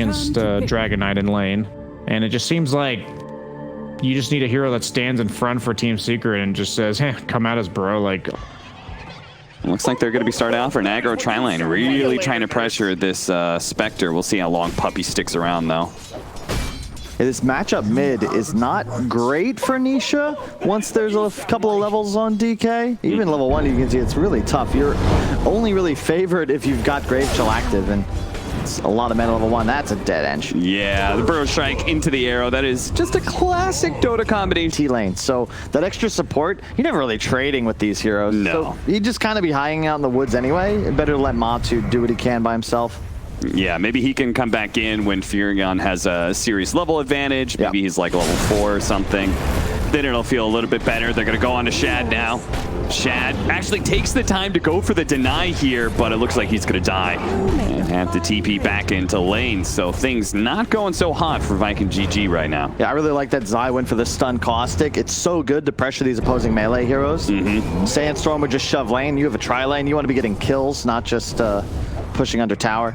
against Dragon Knight in lane, and it just seems like you just need a hero that stands in front for Team Secret and just says, hey, come at us, bro. Like, looks like they're going to be starting off for an aggro tri-lane, really trying to pressure this Spectre. We'll see how long Puppey sticks around, though. This matchup mid is not great for Nisha once there's a couple of levels on DK. Even level 1, you can see it's really tough. You're only really favored if you've got Grave Chill active, and it's a lot of mana level 1. That's a dead end. Yeah, the Burrow Strike into the arrow. That is just a classic Dota combination. T-lane, so that extra support, you're never really trading with these heroes. No. So you just kind of be hiding out in the woods anyway. Better to let Matu do what he can by himself. Yeah, maybe he can come back in when Furion has a serious level advantage. Maybe he's like level 4 or something. Then it'll feel a little bit better. They're going to go on to Shad now. Shad actually takes the time to go for the deny here, but it looks like he's going to die and have to TP back into lane. So things not going so hot for Viking GG right now. Yeah, I really like that Zai went for the stun caustic. It's so good to pressure these opposing melee heroes. Sandstorm would just shove lane. You have a tri-lane. You want to be getting kills, not just pushing under tower.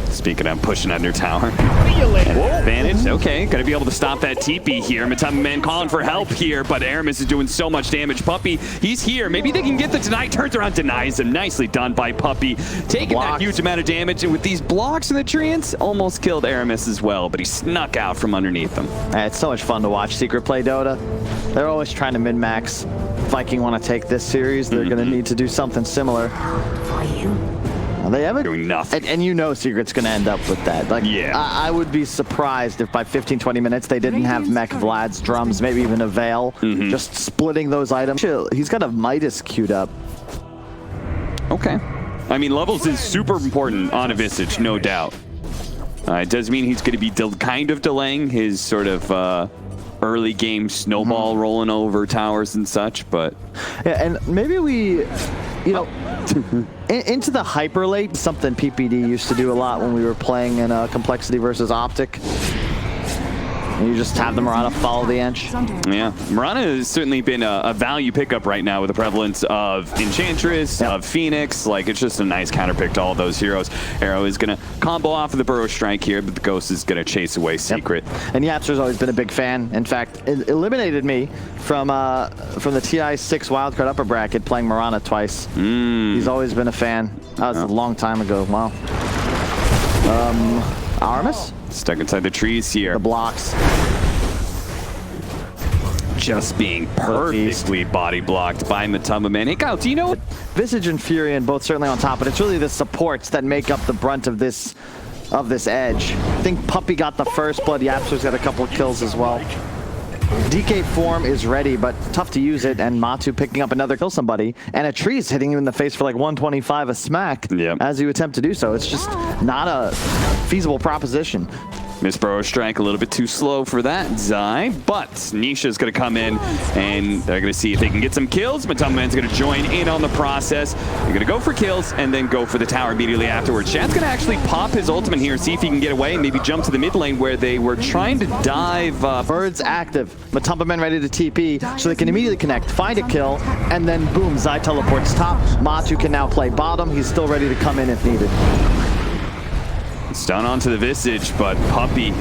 Speaking of pushing under tower. Advantage, okay. Gotta be able to stop that TP here. Matama Man calling for help here, but Aramis is doing so much damage. Puppey, he's here. Maybe they can get the deny. Turns around, denies him. Nicely done by Puppey. Taking that huge amount of damage, and with these blocks and the treants, almost killed Aramis as well, but he snuck out from underneath them. It's so much fun to watch Secret play Dota. They're always trying to min-max. Viking want to take this series, they're going to need to do something similar. They haven't doing nothing. And you know Secret's going to end up with that. Like, I would be surprised if by 15-20 minutes they didn't have Mech, Vlad's drums, maybe even a Veil, just splitting those items. He's got a Midas queued up. Okay. I mean, levels is super important on a Visage, no doubt. It does mean he's going to be kind of delaying his sort of early game snowball rolling over towers and such, but... Yeah, and maybe we, you know... into the hyper late, something PPD used to do a lot when we were playing in Complexity versus Optic. And you just have the Mirana follow the inch. Yeah, Mirana has certainly been a value pickup right now with the prevalence of Enchantress, of Phoenix. Like, it's just a nice counter pick to all those heroes. Arrow is going to combo off of the Burrow Strike here, but the Ghost is going to chase away Secret. And Yapster's always been a big fan. In fact, it eliminated me from the TI 6 wildcard upper bracket playing Mirana twice. He's always been a fan. That was a long time ago. Wow. Aramis? Stuck inside the trees here. The blocks. Just being perfectly body blocked by Matama Man. Hey, Kyle, do you know? Visage and Furion both certainly on top, but it's really the supports that make up the brunt of this edge. I think Puppey got the first blood. Yapster's got a couple of kills as well. DK form is ready, but tough to use it, and Matu picking up another kill somebody, and a tree's hitting you in the face for like 125 a smack as you attempt to do so. It's just not a feasible proposition. Miss Burrow Strike a little bit too slow for that, Zai, but Nisha's going to come in, and they're going to see if they can get some kills. Matama Man's going to join in on the process. They're going to go for kills, and then go for the tower immediately afterwards. Shad's going to actually pop his ultimate here, see if he can get away, and maybe jump to the mid lane where they were trying to dive. Bird's active. Matama Man ready to TP, so they can immediately connect, find a kill, and then boom, Zai teleports top. Matu can now play bottom. He's still ready to come in if needed. Stun onto the Visage, but Puppey.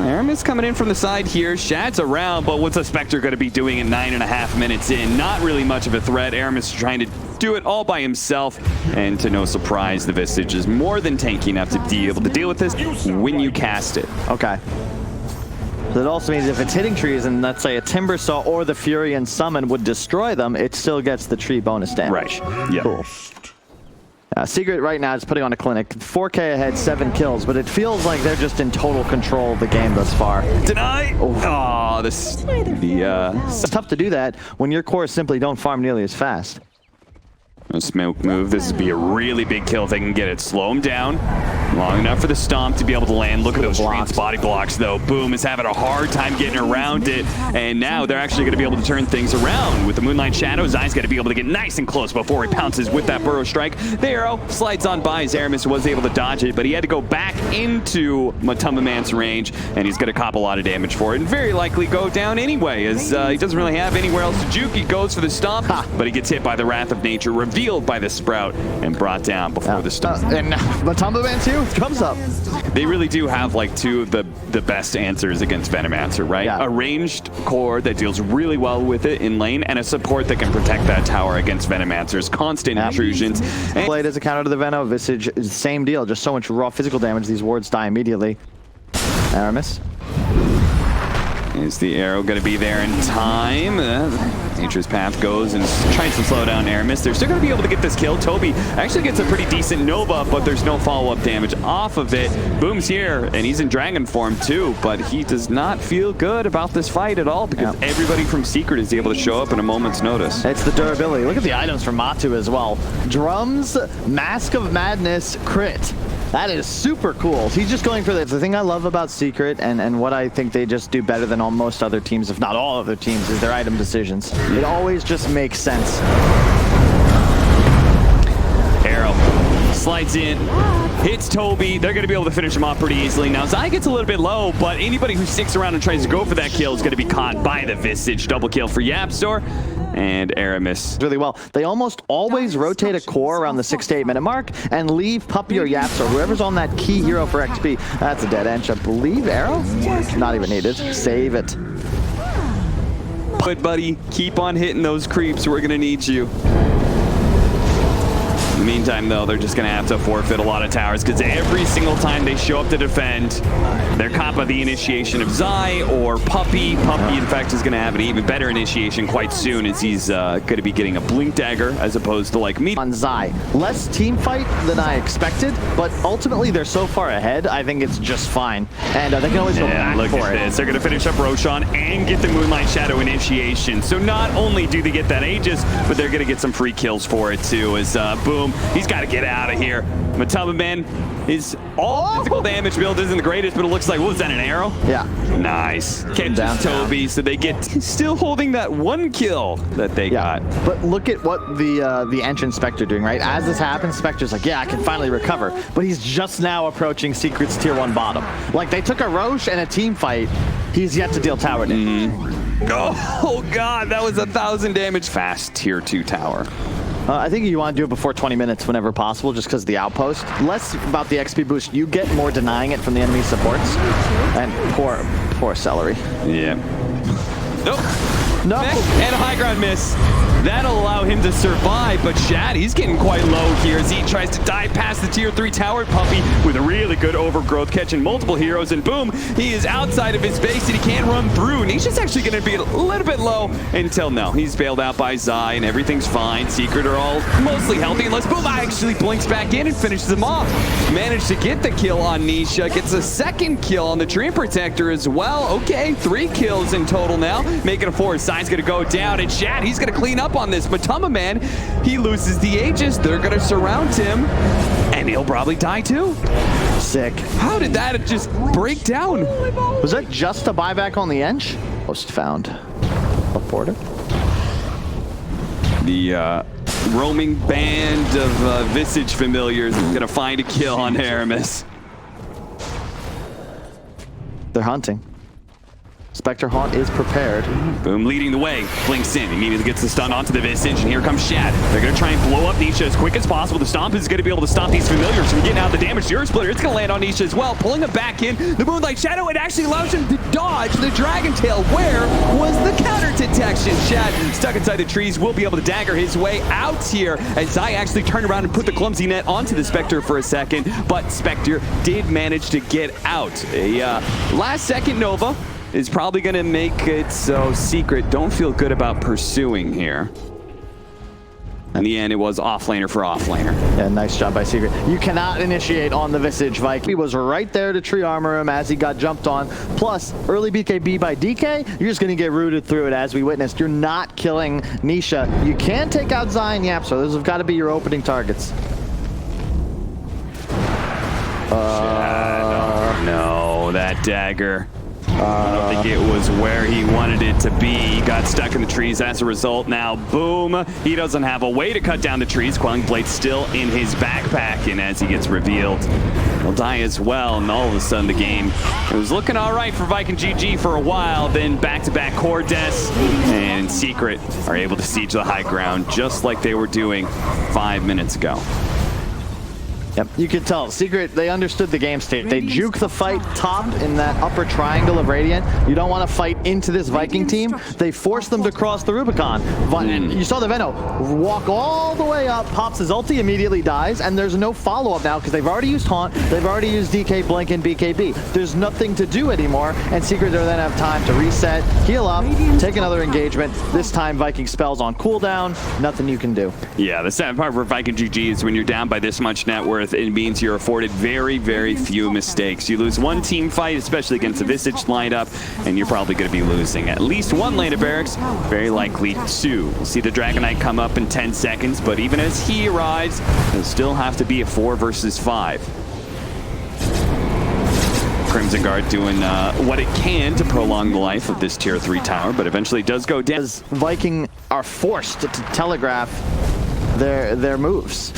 Aramis coming in from the side here. Shad's around, but what's a Spectre going to be doing in 9.5 minutes in? Not really much of a threat. Aramis trying to do it all by himself, and to no surprise, the Visage is more than tanky enough to be able to deal with this when you cast it. Okay. That also means if it's hitting trees and let's say a Timber Saw or the Furion Summon would destroy them, it still gets the tree bonus damage. Right. Yeah. Cool. Secret right now is putting on a clinic. 4K ahead, 7 kills, but it feels like they're just in total control of the game thus far. Deny! Oh, It's tough to do that when your cores simply don't farm nearly as fast. A smoke move. This would be a really big kill if they can get it. Slow him down. Long enough for the stomp to be able to land. Look at those treants body blocks, though. Boom is having a hard time getting around it. And now they're actually going to be able to turn things around. With the Moonlight Shadow, Zai's going to be able to get nice and close before he pounces with that Burrow Strike. The arrow slides on by. Aramis was able to dodge it, but he had to go back into Matama Man's range, and he's going to cop a lot of damage for it, and very likely go down anywhere, as he doesn't really have anywhere else to juke. He goes for the stomp, but he gets hit by the Wrath of Nature, revealed by the Sprout, and brought down before the stomp. And Matama Man too, truth comes up. They really do have like two of the best answers against Venomancer, right? Yeah. A ranged core that deals really well with it in lane, and a support that can protect that tower against Venomancer's constant intrusions. And Played as a counter to the Veno. Visage is the same deal, just so much raw physical damage. These wards die immediately. Aramis. is the arrow going to be there in time? Nature's Path goes and tries to slow down Aramis. They're still going to be able to get this kill. Toby actually gets a pretty decent Nova, but there's no follow-up damage off of it. Boom's here, and he's in dragon form too, but he does not feel good about this fight at all because everybody from Secret is able to show up in a moment's notice. It's the durability. Look at the items from Matu as well. Drums, Mask of Madness, crit. That is super cool. He's just going for the thing I love about Secret and what I think they just do better than almost other teams, if not all other teams, is their item decisions. It always just makes sense. Arrow slides in, hits Toby. They're going to be able to finish him off pretty easily. Now, Zai gets a little bit low, but anybody who sticks around and tries to go for that kill is going to be caught by the Visage. Double kill for Yapstor and Aramis. Really well. They almost always rotate a core around the 6 to 8 minute mark and leave Puppy or Yaps or whoever's on that key hero for XP. That's a dead end. I believe Arrow? Not even needed. Save it. Good, buddy. Keep on hitting those creeps. We're going to need you. In the meantime, though, they're just going to have to forfeit a lot of towers because every single time they show up to defend, they're caught by the initiation of Zai or Puppy. Puppy, in fact, is going to have an even better initiation quite soon as he's going to be getting a Blink Dagger as opposed to, like, me. On Zai. Less team fight than I expected, but ultimately they're so far ahead, I think it's just fine. And they can always go back look for at it. this. They're going to finish up Roshan and get the Moonlight Shadow initiation. So not only do they get that Aegis, but they're going to get some free kills for it, too, as Boom, he's got to get out of here. Matama Man, his all-physical damage build isn't the greatest, but it looks like, what was that, an arrow? Yeah. Nice. Catches Toby, so they get still holding that one kill that they got. But look at what the Entrance Spectre doing, right? As this happens, Spectre's like, yeah, I can finally recover. But he's just now approaching Secret's tier 1 bottom. Like, they took a Roche and a team fight. He's yet to deal tower damage. Oh, God, that was 1,000 damage. Fast tier 2 tower. I think you want to do it before 20 minutes whenever possible, just because the outpost. Less about the XP boost. You get more denying it from the enemy supports. And poor Celery. Yeah. Nope. No. And a high ground miss. That'll allow him to survive, but Shad, he's getting quite low here as he tries to dive past the tier 3 tower. Puppy with a really good overgrowth, catching multiple heroes, and boom, he is outside of his base and he can't run through. Nisha's actually going to be a little bit low until no. He's bailed out by Zai and everything's fine. Secret are all mostly healthy unless Boom actually blinks back in and finishes him off. Managed to get the kill on Nisha, gets a second kill on the Dream Protector as well. Okay, 3 kills in total now, making a 4. Zai's going to go down, and Shad, he's going to clean up on this. Matama Man, he loses the Aegis. They're going to surround him, and he'll probably die too. Sick. How did that just break down? Was that just a buyback on the Ench? Post found. Up border. The roaming band of Visage familiars is going to find a kill on Aramis. They're hunting. Spectre Haunt is prepared. Boom leading the way. Blinks in. Immediately gets the stun onto the Visage, and here comes Shad. They're going to try and blow up Nisha as quick as possible. The Stomp is going to be able to stop these familiars from getting out the damage. Zero Splitter, it's going to land on Nisha as well. Pulling him back in. The Moonlight Shadow, it actually allows him to dodge the Dragon Tail. Where was the counter detection? Shad, stuck inside the trees, will be able to dagger his way out here as Zai actually turned around and put the clumsy net onto the Spectre for a second, but Spectre did manage to get out. A last-second Nova is probably going to make it so Secret don't feel good about pursuing here. In the end, it was offlaner for offlaner. Yeah, nice job by Secret. You cannot initiate on the Visage, Viking. He was right there to tree armor him as he got jumped on. Plus, early BKB by DK, you're just going to get rooted through it as we witnessed. You're not killing Nisha. You can take out Zai and Yap, so those have got to be your opening targets. No, that dagger. I don't think it was where he wanted it to be. He got stuck in the trees as a result. Now, Boom, he doesn't have a way to cut down the trees. Quelling Blade's still in his backpack, and as he gets revealed, he'll die as well. And all of a sudden, the game, it was looking all right for Viking GG for a while. Then back-to-back core deaths, and Secret are able to siege the high ground just like they were doing 5 minutes ago. Yep, you could tell. Secret, they understood the game state. They juke the fight top in that upper triangle of Radiant. You don't want to fight into this Viking team. They force them to cross the Rubicon. And you saw the Veno walk all the way up, pops his ulti, immediately dies, and there's no follow-up now because they've already used Haunt, they've already used DK, Blink, and BKB. There's nothing to do anymore, and Secret then have time to reset, heal up, take another engagement. This time Viking spells on cooldown, nothing you can do. Yeah, the sad part for Viking GG is when you're down by this much net worth, it means you're afforded very, very few mistakes. You lose one team fight, especially against a Visage lineup, and you're probably going to be losing at least one lane of barracks, very likely two. We'll see the Dragon Knight come up in 10 seconds, but even as he arrives, it'll still have to be a 4 versus 5. Crimson Guard doing what it can to prolong the life of this tier 3 tower, but eventually does go down. As Viking are forced to telegraph their moves.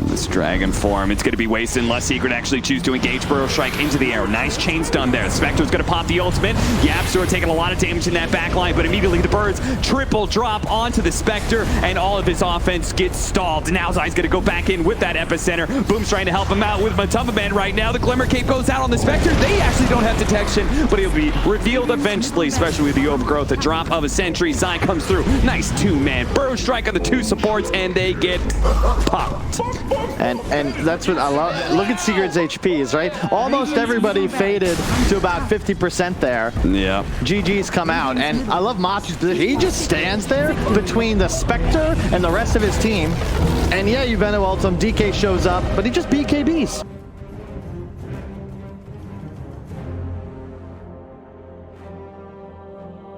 This dragon form, it's going to be wasted unless Secret actually choose to engage Burrow Strike into the air. Nice chain stun there. Spectre's going to pop the ultimate. YapzOr taking a lot of damage in that backline, but immediately the birds triple drop onto the Spectre, and all of his offense gets stalled. Now Zai's going to go back in with that epicenter. Boom's trying to help him out with Matumba Man right now. The Glimmer Cape goes out on the Spectre. They actually don't have detection, but he'll be revealed eventually, especially with the overgrowth. The drop of a sentry. Zai comes through. Nice 2-man Burrow Strike on the 2 supports, and they get popped. And that's what I love. Look at Secret's HPs, right? Almost everybody faded to about 50% there. Yeah. GG's come out, and I love Matsu's position. He just stands there between the Spectre and the rest of his team. And yeah, you Veno ults him, DK shows up, but he just BKBs.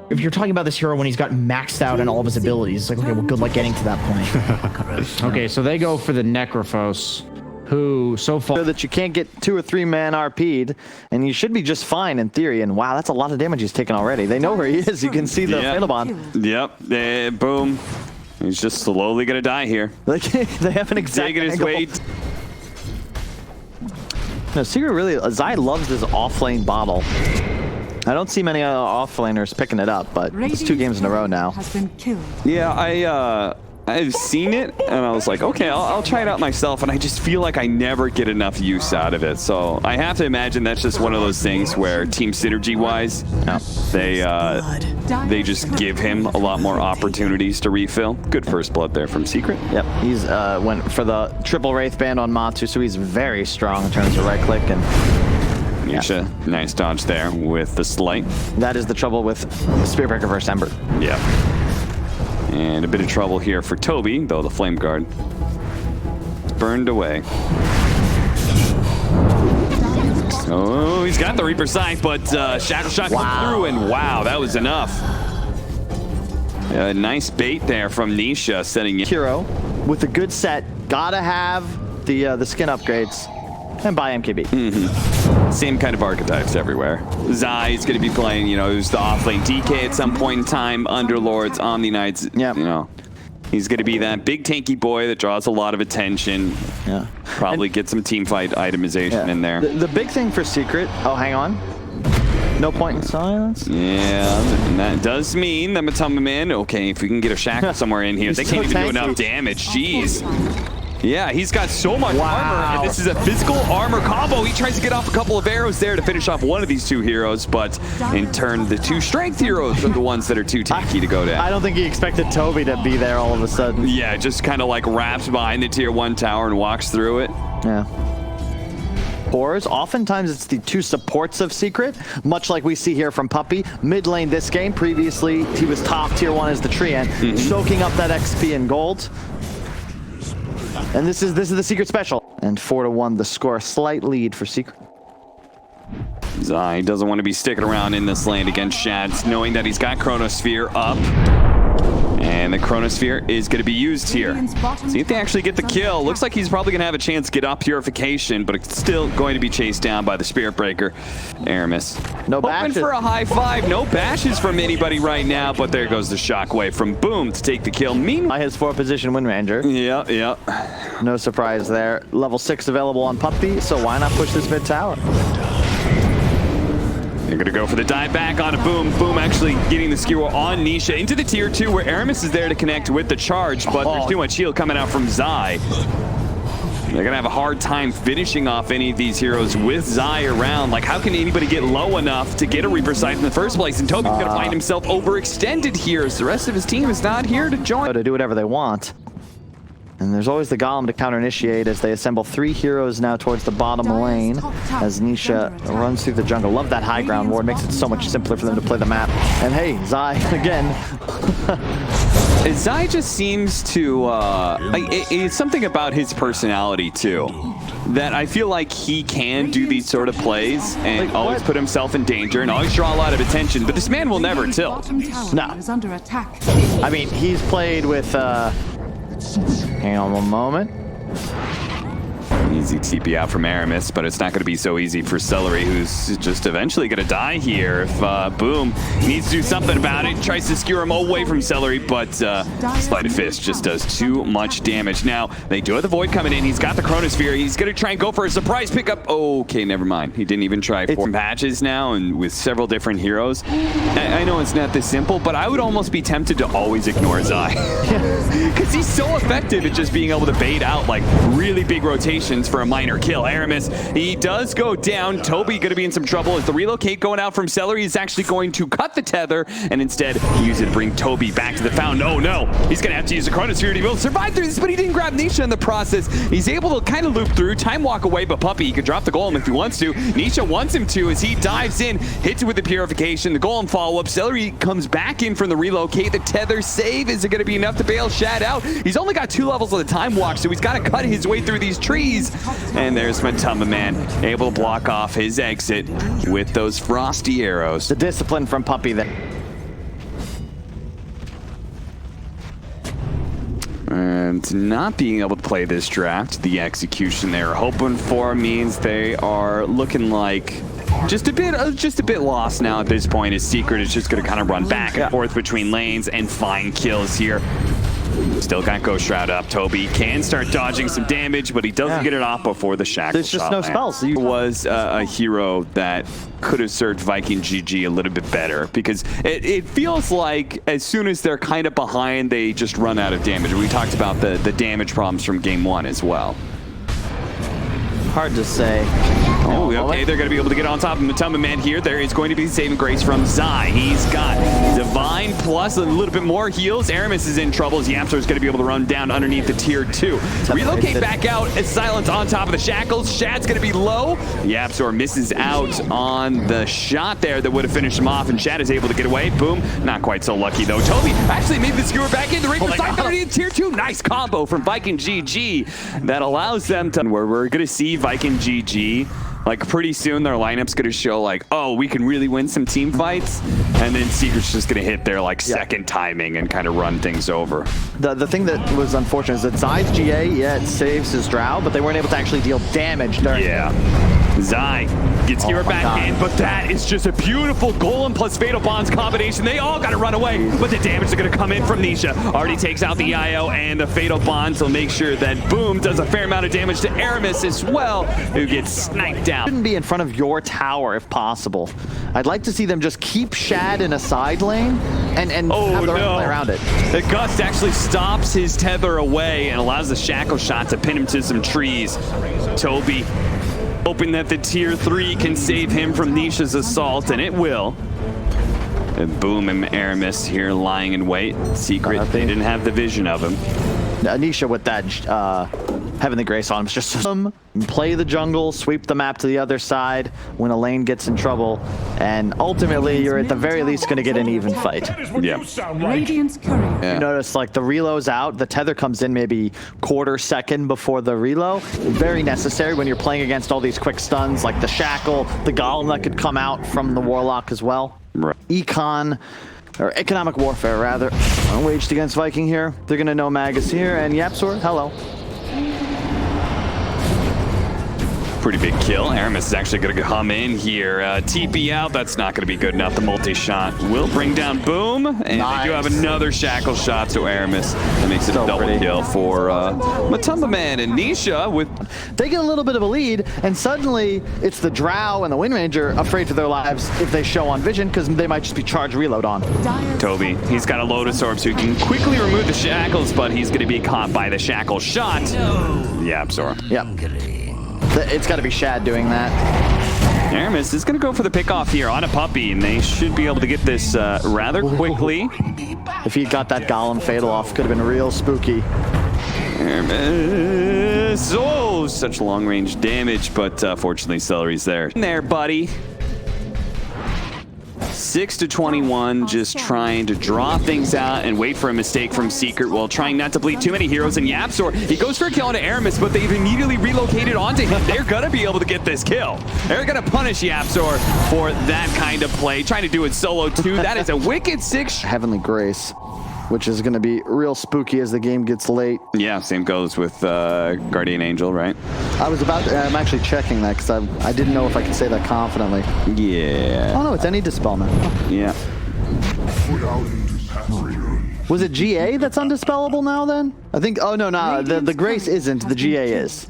If you're talking about this hero when he's got maxed out in all of his abilities, it's like, okay, well, good luck getting to that point. Okay, so they go for the Necrophos, who so far... That you can't get 2 or 3 man RP'd, and you should be just fine in theory. And wow, that's a lot of damage he's taken already. They know where he is. You can see the Fatal Bond. Yep, boom. He's just slowly going to die here. Like, they have an exact Taking his weight. No, Secret really, Zai loves this off-lane bottle. I don't see many off-laners picking it up, but it's 2 games in a row now. Yeah, I've seen it, and I was like, okay, I'll try it out myself, and I just feel like I never get enough use out of it. So I have to imagine that's just one of those things where team synergy-wise, they just give him a lot more opportunities to refill. Good first blood there from Secret. Yep, he's went for the triple Wraith Band on Matsu, so he's very strong in terms of right-click and... Nisha, nice dodge there with the Slight. That is the trouble with Spirit Breaker versus Ember. Yeah. And a bit of trouble here for Toby, though the Flame Guard burned away. Oh, he's got the Reaper Scythe, but Shadow Shot comes through, and wow, that was enough. Nice bait there from Nisha, setting in. Hero with a good set, gotta have the skin upgrades. And buy MKB. Same kind of archetypes everywhere. Zai's going to be playing, you know, who's the offlane DK at some point in time, Underlords, Omni Knights, you know. He's going to be that big tanky boy that draws a lot of attention. Yeah. Probably get some team fight itemization in there. The big thing for Secret, oh, hang on. No point in silence. Yeah, and that does mean that Matumba Man, okay, if we can get a shackle somewhere in here, they can't even do enough damage. Jeez. Yeah, he's got so much armor, and this is a physical armor combo. He tries to get off a couple of arrows there to finish off one of these 2 heroes, but in turn, the 2 strength heroes are the ones that are too tanky to go down. I don't think he expected Toby to be there all of a sudden. Yeah, just kind of like wraps behind the tier 1 tower and walks through it. Yeah. Cores, oftentimes it's the 2 supports of Secret, much like we see here from Puppey. Mid lane this game, previously he was top tier 1 as the Treant, soaking up that XP and gold. And this is the Secret special. And 4-1, the score, a slight lead for Secret. Zai doesn't want to be sticking around in this lane against Shads, knowing that he's got Chronosphere up. And the Chronosphere is going to be used here. See if they actually get the kill. Looks like he's probably going to have a chance to get up Purification, but it's still going to be chased down by the Spirit Breaker. Aramis. No bashes. Hoping for a high 5. No bashes from anybody right now, but there goes the shockwave from Boom to take the kill. Meanwhile, his 4-position Wind Ranger. Yeah. No surprise there. Level 6 available on Puppey, so why not push this mid tower? They're going to go for the dive back on a Boom. Boom actually getting the skewer on Nisha into the tier 2 where Aramis is there to connect with the charge, but there's too much heal coming out from Zai. They're gonna have a hard time finishing off any of these heroes with Zai around. Like, how can anybody get low enough to get a Reaper sight in the first place? And Toby's gonna find himself overextended here as the rest of his team is not here to join. To do whatever they want. And there's always the Golem to counter-initiate as they assemble 3 heroes now towards the bottom lane as Nisha runs through the jungle. Love that high ground ward. Makes it so much simpler for them to play the map. And hey, Zai, again. Zai just seems to, it's something about his personality too, that I feel like he can do these sort of plays and always put himself in danger and always draw a lot of attention, but this man will never tilt. No. I mean, he's played with, hang on one moment. Easy TP out from Aramis, but it's not going to be so easy for Celery, who's just eventually going to die here. If Boom needs to do something about it, tries to skewer him away from Celery, but Sleight of Fist just does too much damage. Now, they do have the Void coming in. He's got the Chronosphere. He's going to try and go for a surprise pickup. Okay, never mind. He didn't even try 4 patches now, and with several different heroes. I know it's not this simple, but I would almost be tempted to always ignore Zai. Because he's so effective at just being able to bait out like really big rotations for a minor kill. Aramis, he does go down. Toby going to be in some trouble as the relocate going out from Celery is actually going to cut the tether and instead use it to bring Toby back to the fountain. Oh no, he's going to have to use the Chronosphere to be able to survive through this, but he didn't grab Nisha in the process. He's able to kind of loop through, time walk away, but Puppy, he could drop the Golem if he wants to. Nisha wants him to as he dives in, hits it with the Purification, the Golem follow-up. Celery comes back in from the relocate. The tether save, is it going to be enough to bail Shad out? He's only got 2 levels of the time walk, so he's got to cut his way through these trees. And there's Matamba Man able to block off his exit with those frosty arrows. The discipline from Puppy there. And not being able to play this draft, the execution they're hoping for means they are looking like just a bit lost now at this point. His Secret is just going to kind of run back and forth between lanes and find kills here. Still got Ghost Shroud up. Toby can start dodging some damage, but he doesn't get it off before the shackle. There's just no spells. He was a hero that could have served Viking GG a little bit better because it feels like as soon as they're kind of behind, they just run out of damage. We talked about the damage problems from game 1 as well. Hard to say. Oh, okay, they're going to be able to get on top of Matamba Man here. There is going to be saving grace from Zai. He's got Divine plus a little bit more heals. Aramis is in trouble as Yapzor is going to be able to run down underneath the tier 2. Relocate back out as Silence on top of the shackles. Shad's going to be low. Yapzor misses out on the shot there that would have finished him off, and Shad is able to get away. Boom. Not quite so lucky, though. Toby actually made the skewer back in. The Reaper sight underneath tier 2. Nice combo from Viking GG that allows them to... Where we're going to see Viking GG, like pretty soon their lineup's going to show like, oh, we can really win some team fights, and then Secret's just going to hit their like second timing and kind of run things over. The thing that was unfortunate is that Zai's GA, it saves his Drow, but they weren't able to actually deal damage during Zai gets Hero back in, but that is just a beautiful Golem plus Fatal Bonds combination. They all got to run away, but the damage is going to come in from Nisha. Already takes out the IO and the Fatal Bonds will make sure that Boom does a fair amount of damage to Aramis as well, who gets sniped out. Shouldn't be in front of your tower if possible. I'd like to see them just keep Shad in a side lane and have the right play around it. The Gust actually stops his tether away and allows the Shackle shot to pin him to some trees. Toby hoping that the tier 3 can save him from Nisha's assault, and it will. And Boom and Aramis here lying in wait. Secret, they didn't have the vision of him. Nisha with that Heavenly Grace on him is just play the jungle, sweep the map to the other side when a lane gets in trouble, and ultimately you're at the very least going to get an even fight. Yeah. You notice like the reload's out, the tether comes in maybe quarter second before the reload. Very necessary when you're playing against all these quick stuns like the Shackle, the Golem that could come out from the Warlock as well. Right. Or economic warfare rather, waged against Viking here. They're going to know Mag is here, and Yapzor, hello. Pretty big kill. Aramis is actually going to come in here. TP out. That's not going to be good enough. The multi-shot will bring down Boom. And they do have another shackle shot to Aramis. That makes it a double kill for Matumba Man and Nisha with... They get a little bit of a lead, and suddenly it's the Drow and the Wind Ranger afraid for their lives if they show on vision, because they might just be charged reload on. Toby, he's got a Lotus Orb, so he can quickly remove the shackles, but he's going to be caught by the shackle shot. Yeah, Absor. Yep. It's got to be Shad doing that. Aramis is going to go for the pickoff here on a puppy, and they should be able to get this rather quickly. If he got that Golem Fatal off, could have been real spooky. Aramis, oh, such long-range damage, but fortunately Celery's there. In there, buddy. 6-21, just trying to draw things out and wait for a mistake from Secret while trying not to bleed too many heroes. And Yapzor, he goes for a kill onto Aramis, but they've immediately relocated onto him. They're gonna be able to get this kill. They're gonna punish Yapzor for that kind of play, trying to do it solo too. That is a wicked 6. Heavenly Grace, which is going to be real spooky as the game gets late. Yeah, same goes with Guardian Angel, right? I'm actually checking that because I didn't know if I could say that confidently. Yeah. Oh no, it's any Dispel now. Yeah. Was it GA that's undispellable now then? I think, oh no, the Grace isn't, the GA is.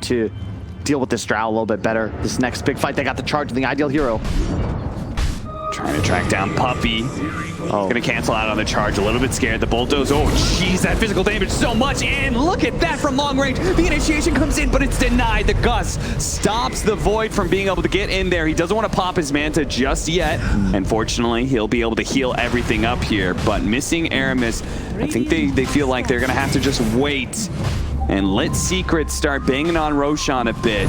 To deal with this Drow a little bit better. This next big fight, they got the charge of the ideal hero. Trying to track down Puppy. Oh. Gonna cancel out on the charge, a little bit scared. The bulldoze, oh jeez, that physical damage so much, and look at that from long range. The initiation comes in, but it's denied. The Gust stops the Void from being able to get in there. He doesn't want to pop his Manta just yet. Unfortunately, he'll be able to heal everything up here, but missing Aramis, I think they feel like they're gonna have to just wait and let Secret start banging on Roshan a bit.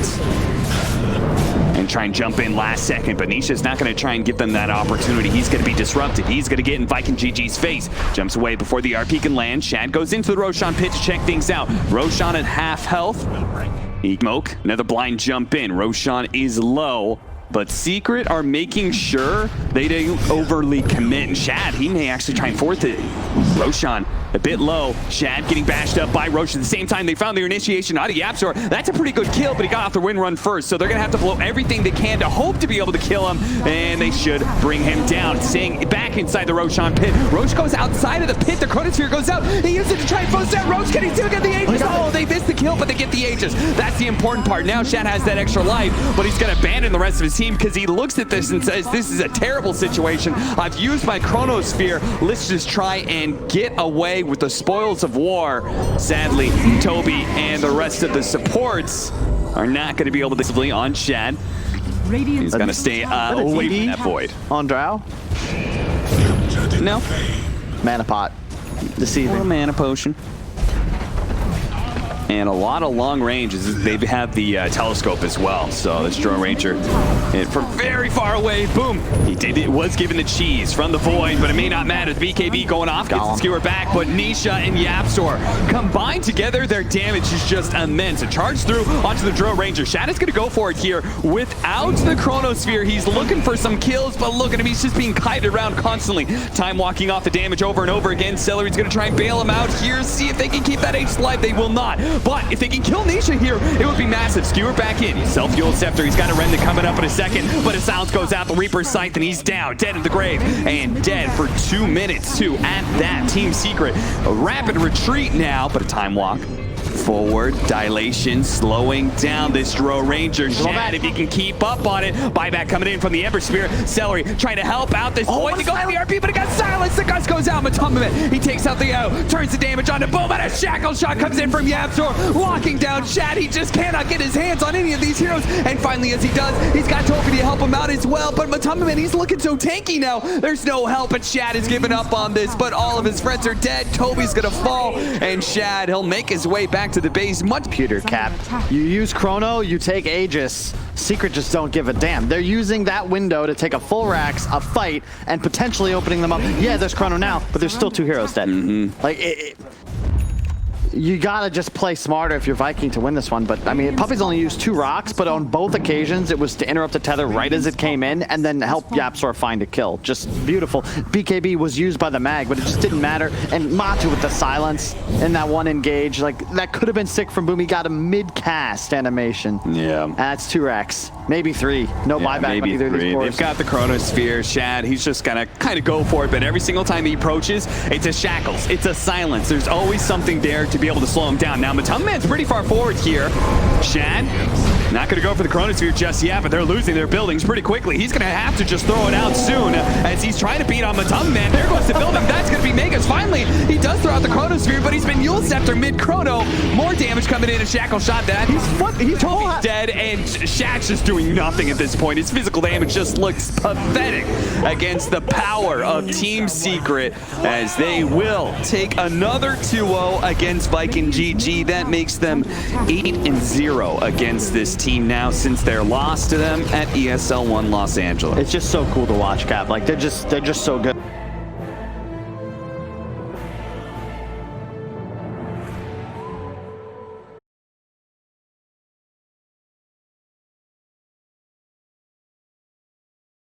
And try and jump in last second, but Nisha's not going to try and give them that opportunity. He's going to be disrupted. He's going to get in Viking GG's face. Jumps away before the RP can land. Shad goes into the Roshan pit to check things out. Roshan at half health. Smoke, another blind jump in. Roshan is low, but Secret are making sure they don't overly commit. And Shad, he may actually try and force it. Roshan a bit low. Shad getting bashed up by Roche. At the same time, they found their initiation out of Yapzor. That's a pretty good kill, but he got off the wind run first, so they're going to have to blow everything they can to hope to be able to kill him, and they should bring him down. Staying back inside the Roshan pit. Roche goes outside of the pit. The Chronosphere goes out. He uses it to try and force down Roche. Can he still get the Aegis? Oh, they missed the kill, but they get the Aegis. That's the important part. Now Shad has that extra life, but he's going to abandon the rest of his team because he looks at this and says, this is a terrible situation. I've used my Chronosphere. Let's just try and get away with the spoils of war. Sadly, Toby and the rest of the supports are not going to be able to flee on Shad. He's going to stay away from that Void. On Drow? No. Mana Pot. Deceiving. Or a Mana Potion. And a lot of long ranges. They have the telescope as well. So this Drone Ranger, and from very far away, boom. It was given the cheese from the Void, but it may not matter. The BKB going off, gets the skewer back, but Nisha and Yapzor combined together, their damage is just immense. A charge through onto the Drone Ranger. Shad is going to go for it here without the Chronosphere. He's looking for some kills, but look at him. He's just being kited around constantly. Time walking off the damage over and over again. Celery's going to try and bail him out here, see if they can keep that H alive. They will not. But if they can kill Nisha here, it would be massive. Skewer back in. Self-fueled Scepter. He's got a Remnant coming up in a second, but his silence goes out. The Reaper's Scythe, and he's down. Dead in the grave. And dead for 2 minutes, too, at that. Team Secret. A rapid retreat now, but a time walk. Forward, dilation, slowing down this Drone Ranger. Shad, if he can keep up on it. Buyback coming in from the Ember Spear. Celery trying to help out this point to go to the RP, but it got silenced. The Gust goes out. Matumba, he takes out the O, turns the damage on the Boom, and a shackle shot comes in from Yapzor, locking down Shad. He just cannot get his hands on any of these heroes. And finally, as he does, he's got Toby to help him out as well. But Matumba, he's looking so tanky now. There's no help, and Shad is giving up on this. But all of his friends are dead. Toby's gonna fall, and Shad, he'll make his way back to the base. Much Computer Cap. You use Chrono, you take Aegis. Secret just don't give a damn. They're using that window to take a full Rax, a fight, and potentially opening them up. Yeah, there's Chrono now, but there's still 2 heroes dead. Like, You gotta just play smarter if you're Viking to win this one. But I mean, Puppy's only used 2 rocks, but on both occasions it was to interrupt the tether right as it came in and then help YapzOr find a kill. Just beautiful. BKB was used by the mag, but it just didn't matter. And Matu with the silence in that one engage, like that could have been sick from Boom. He got a mid-cast animation. Yeah. And that's 2 racks, maybe 3. No buyback on maybe either of 3. these cores. They've got the Chronosphere. Shad, he's just gonna kind of go for it, but every single time he approaches, it's a shackles, it's a silence. There's always something there to be able to slow him down. Now, Matumman's pretty far forward here. Shad, not going to go for the Chronosphere just yet, but they're losing their buildings pretty quickly. He's going to have to just throw it out soon as he's trying to beat on Matumman. There goes the building. That's going to be Megas. Finally, he does throw out the Chronosphere, but he's been Yule Scepter mid-chrono. More damage coming in. A shackle shot that. He's dead, and Shad's just doing nothing at this point. His physical damage just looks pathetic against the power of Team Secret as they will take another 2-0 against Viking GG. That makes them 8-0 against this team now since their loss to them at ESL 1 Los Angeles. It's just so cool to watch, Cap. Like they're just so good.